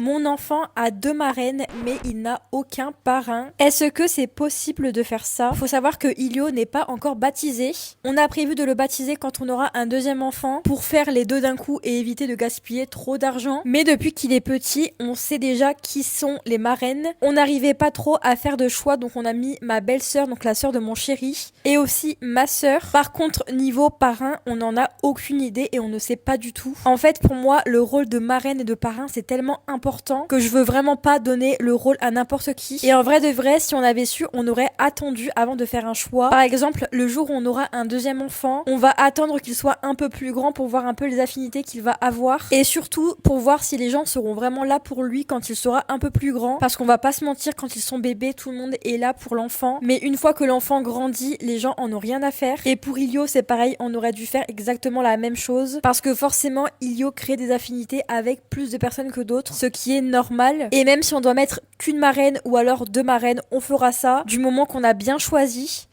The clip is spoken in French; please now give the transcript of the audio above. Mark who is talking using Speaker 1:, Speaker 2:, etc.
Speaker 1: Mon enfant a 2 marraines, mais il n'a aucun parrain. Est-ce que c'est possible de faire ça? Faut savoir que Ilio n'est pas encore baptisé. On a prévu de le baptiser quand on aura un deuxième enfant pour faire les deux d'un coup et éviter de gaspiller trop d'argent. Mais depuis qu'il est petit, on sait déjà qui sont les marraines. On n'arrivait pas trop à faire de choix, donc on a mis ma belle-sœur, donc la sœur de mon chéri, et aussi ma sœur. Par contre, niveau parrain, on n'en a aucune idée et on ne sait pas du tout. En fait, pour moi, le rôle de marraine et de parrain, c'est tellement important que je veux vraiment pas donner le rôle à n'importe qui. Et en vrai de vrai, si on avait su, on aurait attendu avant de faire un choix. Par exemple, le jour où on aura un deuxième enfant, on va attendre qu'il soit un peu plus grand pour voir un peu les affinités qu'il va avoir. Et surtout, pour voir si les gens seront vraiment là pour lui quand il sera un peu plus grand. Parce qu'on va pas se mentir, quand ils sont bébés, tout le monde est là pour l'enfant. Mais une fois que l'enfant grandit, les gens en ont rien à faire. Et pour Ilio, c'est pareil, on aurait dû faire exactement la même chose. Parce que forcément, Ilio crée des affinités avec plus de personnes que d'autres. Ce qui est normal. Et même si on doit mettre qu'une marraine ou alors 2 marraines, on fera ça du moment qu'on a bien choisi.